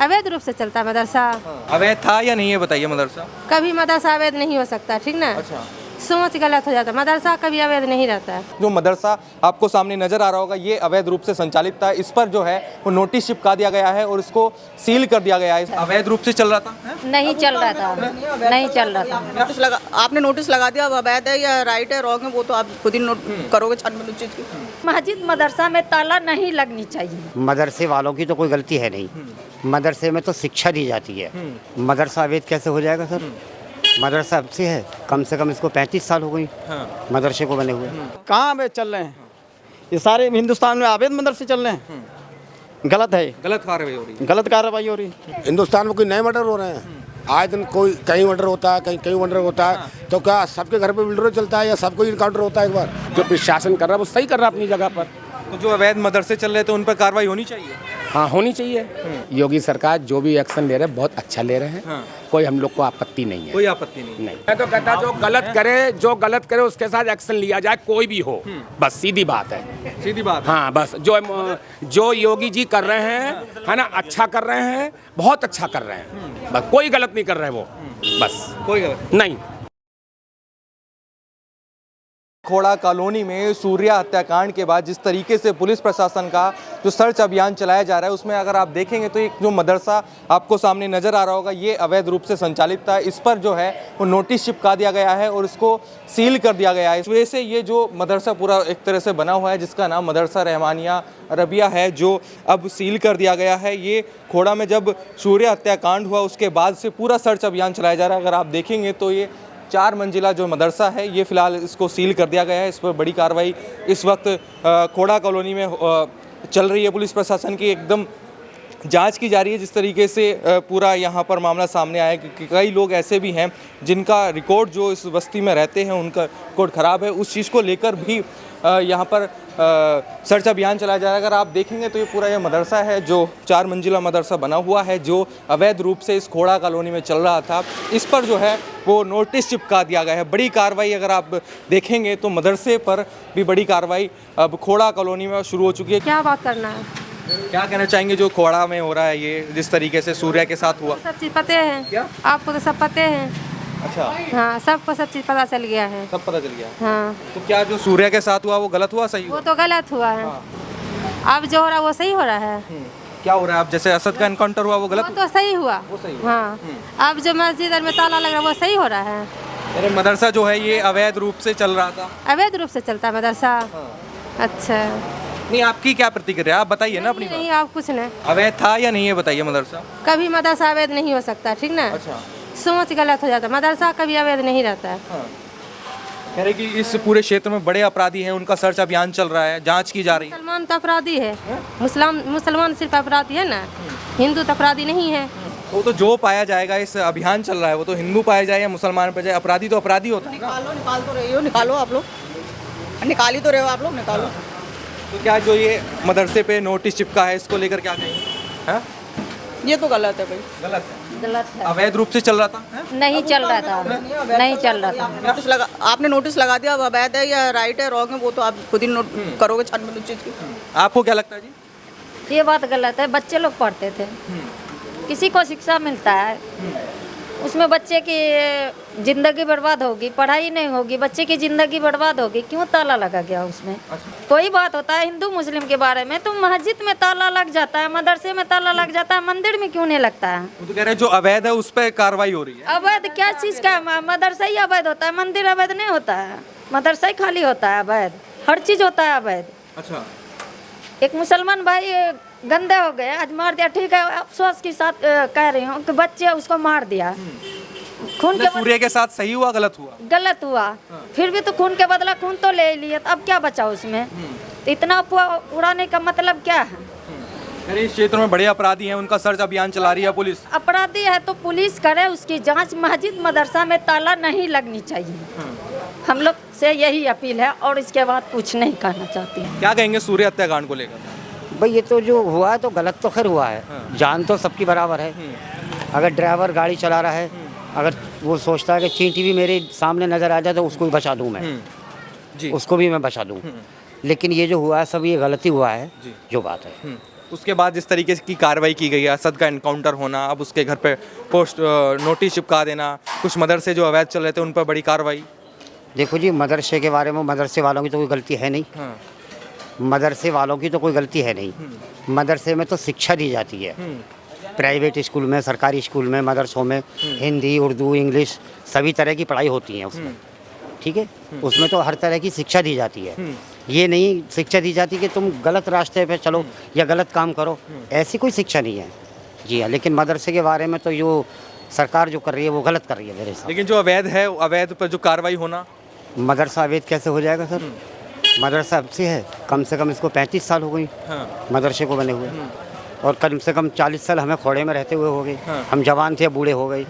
अवैध रूप से चलता है मदरसा। अवैध था या नहीं, ये बताइए मदरसा। कभी मदरसा अवैध नहीं हो सकता, ठीक ना। अच्छा। सोच गलत हो जाता है, मदरसा कभी अवैध नहीं रहता है। जो मदरसा आपको सामने नजर आ रहा होगा, ये अवैध रूप से संचालित था। इस पर जो है वो नोटिस चिपका दिया गया है और इसको सील कर दिया गया है। अवैध रूप से चल रहा था? नहीं चल रहा था, नहीं चल रहा था। नोटिस लगा, आपने नोटिस लगा दिया, अब अवैध है या राइट है रॉन्ग है वो तो आप खुद ही नोट करोगे छानबीन उस चीज की। मस्जिद मदरसा में ताला नहीं लगनी चाहिए। मदरसे वालों की तो कोई गलती है नहीं, मदरसे में तो शिक्षा दी जाती है। मदरसा अवैध कैसे हो जाएगा सर? मदरसा अब से है, कम से कम इसको 35 साल हो गई मदरसे को बने हुए। कहाँ अवैध चल रहे हैं? ये सारे हिंदुस्तान में अवैध मदरसे चल रहे हैं। गलत है, गलत कार्रवाई हो रही है। गलत कार्रवाई हो रही है। हिंदुस्तान में कोई नए मर्डर हो रहे हैं, आए दिन कोई कहीं मर्डर होता है, कहीं मर्डर होता है। तो क्या सबके घर पे बिल्डर चलता है या सबको इनकाउंटर होता है? एक बार जो प्रशासन कर रहा है वो सही कर रहा है अपनी जगह पर। तो जो अवैध मदरसे चल रहे थे उन पर कार्रवाई होनी चाहिए। हाँ, होनी चाहिए। योगी सरकार जो भी एक्शन ले रहे हैं बहुत अच्छा ले रहे हैं। कोई हम लोग को आपत्ति नहीं है, कोई आपत्ति नहीं। मैं तो कहता जो गलत करे उसके साथ एक्शन लिया जाए, कोई भी हो। बस सीधी बात है, सीधी बात। हाँ, बस जो योगी जी कर रहे हैं है ना, अच्छा कर रहे हैं, बहुत अच्छा कर रहे हैं। बस कोई गलत नहीं कर रहे वो, बस कोई गलत नहीं। खोड़ा कॉलोनी में सूर्या हत्याकांड के बाद जिस तरीके से पुलिस प्रशासन का जो सर्च अभियान चलाया जा रहा है, उसमें अगर आप देखेंगे तो एक जो मदरसा आपको सामने नज़र आ रहा होगा, ये अवैध रूप से संचालित था। इस पर जो है वो नोटिस चिपका दिया गया है और इसको सील कर दिया गया है। इस वजह से ये जो मदरसा पूरा एक तरह से बना हुआ है, जिसका नाम मदरसा रहमानिया अरबिया है, जो अब सील कर दिया गया है। ये खोड़ा में जब सूर्या हत्याकांड हुआ उसके बाद से पूरा सर्च अभियान चलाया जा रहा है। अगर आप देखेंगे तो ये 4 मंजिला जो मदरसा है, ये फ़िलहाल इसको सील कर दिया गया है। इस पर बड़ी कार्रवाई इस वक्त खोड़ा कॉलोनी में चल रही है। पुलिस प्रशासन की एकदम जांच की जा रही है। जिस तरीके से पूरा यहाँ पर मामला सामने आया कि कई लोग ऐसे भी हैं जिनका रिकॉर्ड जो इस बस्ती में रहते हैं उनका रिकॉर्ड ख़राब है, उस चीज़ को लेकर भी यहाँ पर सर्च अभियान चलाया जा रहा है। अगर आप देखेंगे तो ये पूरा ये मदरसा है जो 4 मंजिला मदरसा बना हुआ है, जो अवैध रूप से इस खोड़ा कॉलोनी में चल रहा था। इस पर जो है वो नोटिस चिपका दिया गया है। बड़ी कार्रवाई अगर आप देखेंगे तो मदरसे पर भी बड़ी कार्रवाई अब खोड़ा कॉलोनी में शुरू हो चुकी है। क्या बात करना है? क्या कहना चाहेंगे जो खोड़ा में हो रहा है, ये जिस तरीके से सूर्या के साथ हुआ? सब चीज़ पते हैं। क्या? आपको तो सब पते हैं। अच्छा। हाँ, सबको सब चीज़ पता चल गया है। सब पता चल गया। हाँ, तो क्या जो सूर्या के साथ हुआ वो गलत हुआ, सही वो हुआ? तो गलत हुआ है। अब जो हो रहा है वो सही हो रहा है। क्या हो रहा है अब? जैसे असद का एनकाउंटर हुआ वो गलत वो तो सही हुआ। वो सही हुआ। हाँ, अब जो मस्जिद में ताला लग रहा है वो सही हो रहा है। मेरे मदरसा जो है ये अवैध रूप से चल रहा था। अवैध रूप से चलता है मदरसा। अच्छा, नहीं, आपकी क्या प्रतिक्रिया, आप बताइए ना अपनी नहीं बात। आप कुछ नहीं। अवैध था या नहीं, ये बताइए मदरसा। कभी मदरसा अवैध नहीं हो सकता, ठीक ना। अच्छा। सोच गलत हो जाता है, मदरसा कभी अवैध नहीं रहता है। कह रहे कि इस पूरे क्षेत्र में बड़े अपराधी हैं, उनका सर्च अभियान चल रहा है, जांच की जा रही है। मुसलमान तो अपराधी है, मुसलमान सिर्फ अपराधी है ना, हिंदू तो अपराधी नहीं है। वो तो जो पाया जाएगा, इस अभियान चल रहा है, वो तो हिंदू पाया जाए या मुसलमान पाया जाए, अपराधी तो अपराधी होता है ना। निकाल तो रही हो, निकालो आप लोग, निकाल ही तो रहे हो आप लोग, निकालो। तो क्या जो ये मदरसे पे नोटिस चिपका है, इसको लेकर क्या कहेंगे? हाँ? ये तो गलत है भाई, गलत है, गलत है, अवैध रूप से चल रहा था। नहीं चल रहा था, नहीं चल रहा था। नोटिस लगा, आपने नोटिस लगा दिया, अब अवैध है या राइट है रॉन्ग है वो तो आप खुद ही नोट करोगे छानबीन उस चीज की। आपको क्या लगता है जी? ये बात गलत है। बच्चे लोग पढ़ते थे, किसी को शिक्षा मिलता है, उसमें बच्चे की जिंदगी बर्बाद होगी, पढ़ाई नहीं होगी, बच्चे की जिंदगी बर्बाद होगी, क्यों ताला लगा गया उसमें? कोई बात होता है हिंदू मुस्लिम के बारे में, तो मस्जिद में ताला लग जाता है, मदरसे में ताला लग जाता है, मंदिर में क्यों नहीं लगता है? वो तो कह रहे हैं जो अवैध है उस पर कार्रवाई हो रही है। अवैध क्या चीज़ का? मदरसा ही अवैध होता है, मंदिर अवैध नहीं होता है, मदरसा ही खाली होता है अवैध, हर चीज़ होता है अवैध। अच्छा। एक मुसलमान भाई गंदे हो गए, आज मार दिया, ठीक है, अफसोस के साथ कह रही हूँ कि बच्चे उसको मार दिया, खून के सूर्य के साथ सही हुआ, गलत हुआ? गलत हुआ। फिर भी तो खून के बदला खून तो ले लिए, तो अब क्या बचा उसमें? तो इतना उड़ाने का मतलब क्या है? अरे इस क्षेत्र में बड़े अपराधी हैं, उनका सर्च अभियान चला रही है पुलिस। अपराधी है तो पुलिस करे उसकी जांच। मस्जिद मदरसा में ताला नहीं लगनी चाहिए, हम लोग से यही अपील है, और इसके बाद कुछ नहीं कहना चाहती हूँ। क्या कहेंगे सूर्य हत्याकांड को लेकर? भाई ये तो जो हुआ है तो गलत तो खैर हुआ है, जान तो सबकी बराबर है। अगर ड्राइवर गाड़ी चला रहा है, अगर वो सोचता है कि चींटी भी मेरे सामने नज़र आ जाए तो उसको भी बचा दूँ मैं, जी। उसको भी मैं बचा दूँ, लेकिन ये जो हुआ है सब ये गलती हुआ है, जो बात है। उसके बाद जिस तरीके की कार्रवाई की गई है, असद का एनकाउंटर होना, अब उसके घर पे पोस्ट नोटिस चिपका देना, कुछ मदरसे जो अवैध चल रहे थे उन पर बड़ी कार्रवाई। देखो जी, मदरसे के बारे में मदरसे वालों की तो कोई गलती है नहीं। हाँ। मदरसे वालों की तो कोई गलती है नहीं। मदरसे में तो शिक्षा दी जाती है। प्राइवेट स्कूल में, सरकारी स्कूल में, मदरसों में हिंदी, उर्दू, इंग्लिश सभी तरह की पढ़ाई होती है उसमें। ठीक है, उसमें तो हर तरह की शिक्षा दी जाती है। ये नहीं शिक्षा दी जाती कि तुम गलत रास्ते पे चलो या गलत काम करो, ऐसी कोई शिक्षा नहीं है। जी हाँ, लेकिन मदरसे के बारे में तो जो सरकार जो कर रही है वो गलत कर रही है मेरे हिसाब लेकिन जो अवैध है, अवैध पर जो कार्रवाई होना, से। मदरसा अवैध कैसे हो जाएगा सर? मदरसा अब से कम इसको 35 साल हो गई मदरसे को बने हुए, और कम से कम 40 साल हमें खोड़े में रहते हुए हो गए। हम जवान थे, बूढ़े हो गए।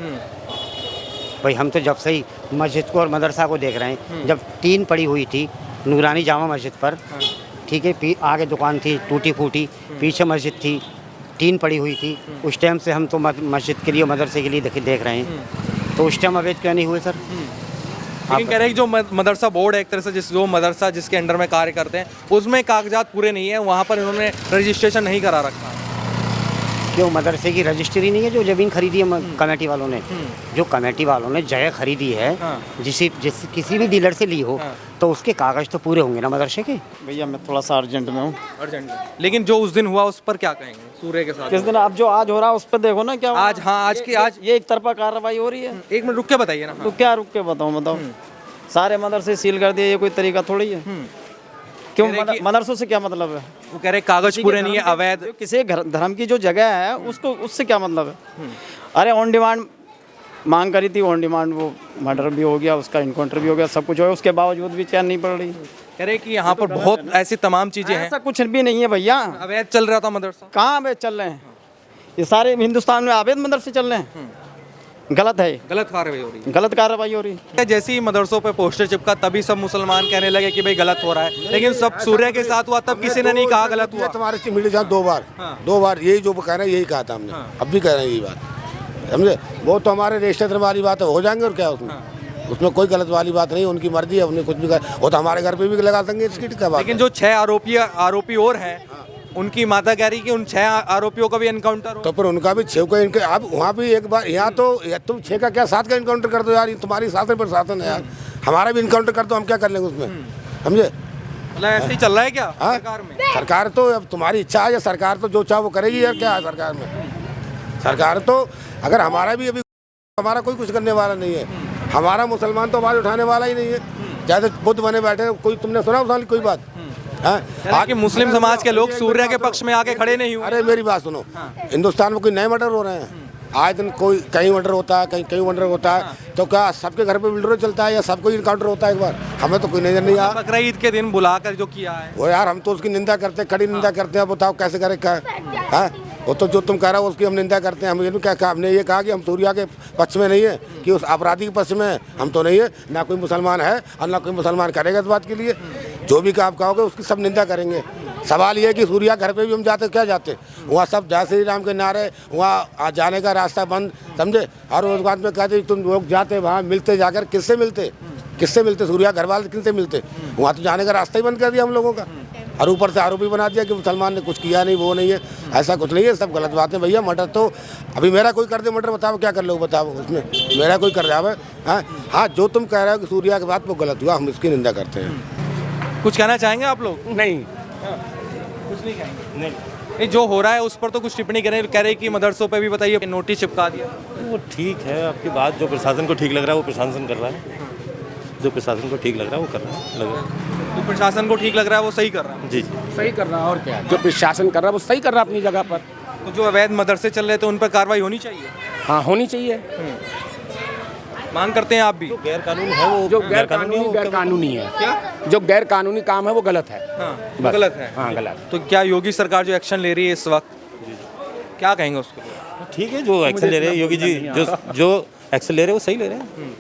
भाई हम तो जब से ही मस्जिद को और मदरसा को देख रहे हैं। जब टीन पड़ी हुई थी नूरानी जामा मस्जिद पर, ठीक है, आगे दुकान थी टूटी फूटी, पीछे मस्जिद थी, टीन पड़ी हुई थी, उस टाइम से हम तो मस्जिद के लिए, मदरसे के लिए देख रहे हैं। तो उस टाइम अवैध क्यों नहीं हुए सर? लेकिन कह रहे हैं कि जो मदरसा बोर्ड है एक तरह से, जो मदरसा जिसके अंडर में कार्य करते हैं उसमें कागजात पूरे नहीं है, वहाँ पर इन्होंने रजिस्ट्रेशन नहीं करा रखा। क्यों मदरसे की रजिस्ट्री नहीं है? जो ज़मीन खरीदी है कमेटी वालों ने, जो कमेटी वालों ने जगह खरीदी है, किसी भी डीलर से ली हो, तो उसके कागज़ तो पूरे होंगे ना मदरसे के। भैया मैं थोड़ा सा अर्जेंट में हूँ। अर्जेंट। लेकिन जो उस दिन हुआ उस पर क्या कहेंगे सूर्य के साथ? किस दिन? अब जो आज हो रहा है उस पर देखो ना क्या आज। हाँ, आज ये एक तरफा कार्रवाई हो रही है। एक मिनट रुक के बताइए ना। तो क्या रुक के बताओ सारे मदरसे सील कर दिए, ये कोई तरीका थोड़ी है। क्यों मदरसों से क्या मतलब है? वो कह रहे कागज पूरे नहीं है, अवैध। किसी धर्म की जो जगह है उसको, उससे क्या मतलब है? अरे ऑन डिमांड मांग करी थी, ऑन डिमांड वो मर्डर भी हो गया, उसका इनकाउंटर भी हो गया, सब कुछ हो गया, उसके बावजूद भी चैन नहीं पड़ रही। कह रहे कि यहाँ पर बहुत ऐसी तमाम चीजें हैं। ऐसा कुछ भी नहीं है भैया। अवैध चल रहा था मदरसा। कहाँ अवैध चल रहे हैं? ये सारे हिंदुस्तान में अवैध मदरसे चल रहे हैं। गलत है, गलत कार्रवाई हो रही है। गलत कार्रवाई हो रही है। जैसे ही मदरसों पे पोस्टर चिपका तभी सब मुसलमान कहने लगे कि भाई गलत हो रहा है, लेकिन सब सूर्य के साथ हुआ तब किसी ने नहीं कहा गलत हुआ। तुम्हारे मीडिया 2 बार यही जो कह रहे हैं यही कहा था हमने, अब भी कह रहे हैं यही बात, समझे? वो तो हमारे रिश्तेदार वाली बात है, हो जाएंगे और क्या उसमें कोई गलत वाली बात नहीं, उनकी मर्जी है, उन्हें कुछ भी कहा, वो तो हमारे घर पे भी लगा देंगे, इसकी क्या बात। लेकिन जो 6 आरोपी और हैं, उनकी माता कह रही कि उन 6 आरोपियों का भी एनकाउंटर हो। तो पर उनका भी 6 का अब वहाँ भी एक बार, यहाँ तो तुम 6 का क्या 7 का इनकाउंटर कर दो यार, ये तुम्हारी शासन प्रशासन है यार, हमारा भी इनकाउंटर कर दो, हम क्या कर लेंगे उसमें, समझे? मतलब ऐसे ही चल रहा है क्या सरकार में? सरकार तो अब तुम्हारी इच्छा है, या सरकार तो जो चाह वो करेगी यार, क्या है सरकार में? सरकार तो अगर हमारा भी अभी, हमारा कोई कुछ करने वाला नहीं है, हमारा मुसलमान तो आवाज़ उठाने वाला ही नहीं है, चाहे तो बुद्ध बने बैठे, कोई तुमने सुना उस कोई बात? आगे मुस्लिम समाज के लोग सूर्य के पक्ष में आके खड़े नहीं हुए। अरे मेरी बात सुनो, हिंदुस्तान में कोई नए मर्डर हो रहे हैं? आए दिन कोई कहीं मर्डर होता है, कहीं मर्डर होता है, तो क्या सबके घर पे बिल्डर चलता है या सबको इनकाउंटर होता है? एक बार हमें तो कोई नजर नहीं आया। बकरा ईद के दिन बुलाकर जो किया है वो यार, हम तो उसकी निंदा करते हैं, कड़ी निंदा करते हैं। बताओ कैसे करे क्या है? वो तो जो तुम कह रहे हो उसकी हम निंदा करते हैं। हम ये नहीं क्या कहा, हमने ये कहा कि हम सूर्या के पक्ष में नहीं है, कि उस अपराधी के पक्ष में है, हम तो नहीं है। ना कोई मुसलमान है और ना कोई मुसलमान करेगा इस बात के लिए। जो भी आप कहोगे उसकी सब निंदा करेंगे। सवाल ये है कि सूर्या घर पे भी हम जाते, क्या जाते वहाँ सब जय श्री राम के नारे, वहाँ जाने का रास्ता बंद, समझे? और उस बात में कहते तुम लोग जाते वहाँ मिलते, जाकर किससे मिलते, सूर्या घर वाले किससे मिलते? वहाँ तो जाने का रास्ता ही बंद कर दिया हम लोगों का, और ऊपर से आरोपी बना दिया कि मुसलमान ने कुछ किया नहीं, वो नहीं है, ऐसा कुछ नहीं है, सब गलत बात है भैया। मर्डर तो अभी मेरा कोई कर दे मर्डर, बताओ क्या कर लो, बताओ उसमें मेरा कोई कर जावे? हाँ, जो तुम कह रहे हो कि सूर्या के बाद वो गलत हुआ, हम इसकी निंदा करते हैं। कुछ कहना चाहेंगे आप लोग? नहीं, कुछ नहीं कहेंगे। नहीं, जो हो रहा है उस पर तो कुछ टिप्पणी करें, कह रहे कि मदरसों पे भी बताइए नोटिस चिपका दिया। वो ठीक है आपकी बात, जो प्रशासन को ठीक लग रहा है वो प्रशासन कर रहा है, जो प्रशासन को ठीक लग रहा है वो कर रहा है, लग रहा है। तो प्रशासन को ठीक लग रहा है वो सही कर रहा है? जी सही कर रहा है, और क्या? जो प्रशासन कर रहा है वो सही कर रहा है अपनी जगह पर। तो जो अवैध मदरसे चल रहे थे उन पर कार्रवाई होनी चाहिए। हाँ, होनी चाहिए। मांग करते हैं आप भी? गैर कानूनी है वो, जो गैर कानूनी है, क्या जो गैर कानूनी काम है वो गलत है। हाँ, गलत है। हाँ, गलत। तो क्या योगी सरकार जो एक्शन ले रही है इस वक्त, क्या कहेंगे उसको? ठीक है, जो एक्शन ले रहे हैं योगी जी, जो एक्शन ले रहे हैं वो सही ले रहे हैं,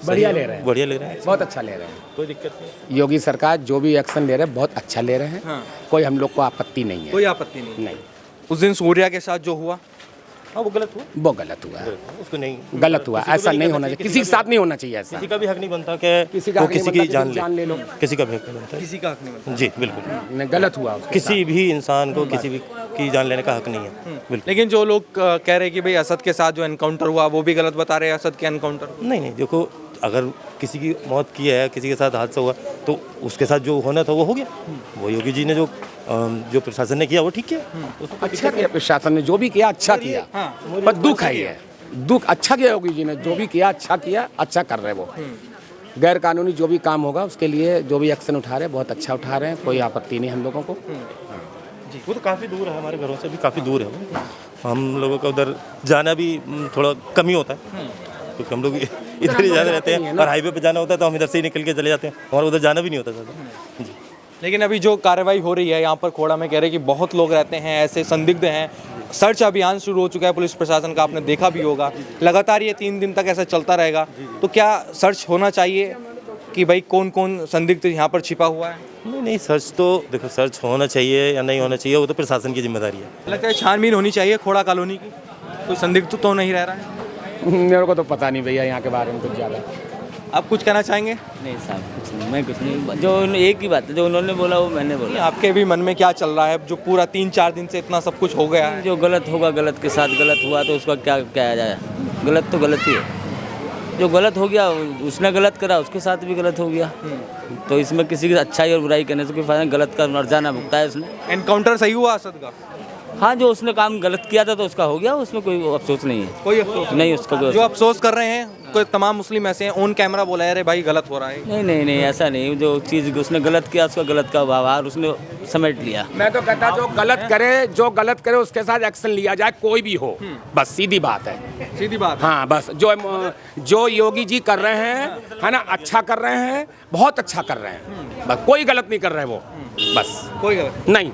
बढ़िया ले रहे हैं, बढ़िया ले रहे हैं, बहुत अच्छा ले रहे हैं। कोई दिक्कत नहीं। योगी सरकार जो भी एक्शन ले रहे हैं बहुत अच्छा ले रहे हैं। हाँ। कोई हम लोग को आपत्ति नहीं है। कोई आपत्ति नहीं। नहीं। उस दिन सूर्या के साथ जो हुआ हाँ वो गलत हुआ, वो गलत हुआ है, उसको नहीं गलत हुआ, ऐसा नहीं होना चाहिए, किसी के साथ नहीं होना चाहिए ऐसा। किसी का भी हक नहीं बनता कि किसी का वो हक नहीं किसी बनता की कि जान तुम जान ले लो। किसी का भी हक नहीं बनता। किसी का हक नहीं बनता। जी बिल्कुल, नहीं, गलत हुआ उसके किसी भी इंसान को किसी भी की जान लेने का हक नहीं है, बिल्कुल। लेकिन जो लोग कह रहे हैं कि भाई असद के साथ जो एनकाउंटर हुआ वो भी गलत बता रहे हैं, असद के एनकाउंटर। नहीं देखो, अगर किसी की मौत की है, किसी के साथ हादसा हुआ, तो उसके साथ जो होना था वो हो गया। वो योगी जी ने जो प्रशासन ने किया वो ठीक किया, अच्छा किया प्रशासन ने, जो भी किया अच्छा किया, पर दुख है ये, दुख अच्छा किया योगी जी ने, जो भी किया अच्छा किया, अच्छा कर रहे वो। गैर कानूनी जो भी काम होगा उसके लिए जो भी एक्शन उठा रहे हैं बहुत अच्छा उठा रहे हैं, कोई आपत्ति नहीं हम लोगों को। वो तो काफ़ी दूर है, हमारे घरों से भी काफ़ी दूर है वो। हम लोगों का उधर जाना भी थोड़ा कम ही होता है, क्योंकि हम लोग इधर ही ज़्यादा रहते हैं, और हाईवे पे जाना होता है तो हम इधर से ही निकल के चले जाते हैं, हमारा उधर जाना भी नहीं होता ज़्यादा। जी लेकिन अभी जो कार्रवाई हो रही है यहाँ पर खोड़ा में, कह रहे हैं कि बहुत लोग रहते हैं ऐसे संदिग्ध हैं। सर्च अभियान शुरू हो चुका है पुलिस प्रशासन का, आपने देखा भी होगा, लगातार ये 3 दिन तक ऐसा चलता रहेगा। तो क्या सर्च होना चाहिए कि भाई कौन कौन संदिग्ध यहाँ पर छिपा हुआ है? नहीं, सर्च तो देखो, सर्च होना चाहिए या नहीं होना चाहिए वो तो प्रशासन की जिम्मेदारी है। लगता है छानबीन होनी चाहिए खोड़ा कॉलोनी की, कोई संदिग्ध तो नहीं रह रहा है। मेरे को तो पता नहीं भैया यहाँ के बारे में कुछ ज़्यादा। आप कुछ कहना चाहेंगे? नहीं साहब कुछ नहीं, मैं कुछ नहीं, जो एक ही बात है, जो उन्होंने बोला वो मैंने बोला। आपके भी मन में क्या चल रहा है जो पूरा 3-4 दिन से इतना सब कुछ हो गया है? जो गलत होगा, गलत के साथ गलत हुआ तो उसका क्या क्या जाए, गलत तो गलत ही है। जो गलत हो गया, उसने गलत करा, उसके साथ भी गलत हो गया, तो इसमें किसी की अच्छाई और बुराई करने से कोई फायदा नहीं, गलत का नर्जाना भुगता है उसने। एनकाउंटर सही हुआ असद का? हाँ, जो उसने काम गलत किया था तो उसका हो गया, उसमें कोई अफसोस नहीं है, कोई अफसोस नहीं उसका कोई जो अफसोस कर रहे हैं कोई तमाम मुस्लिम ऐसे हैं ऑन कैमरा बोला है अरे भाई गलत हो रहा है। नहीं ऐसा नहीं, जो चीज़ उसने गलत किया उसका गलत का व्यवहार उसने समेट लिया। मैं तो कहता जो गलत करे उसके साथ एक्शन लिया जाए, कोई भी हो, बस सीधी बात है, सीधी बात। हाँ बस जो योगी जी कर रहे हैं है ना, अच्छा कर रहे हैं, बहुत अच्छा कर रहे हैं, बस कोई गलत नहीं कर रहे वो, बस कोई गलत नहीं।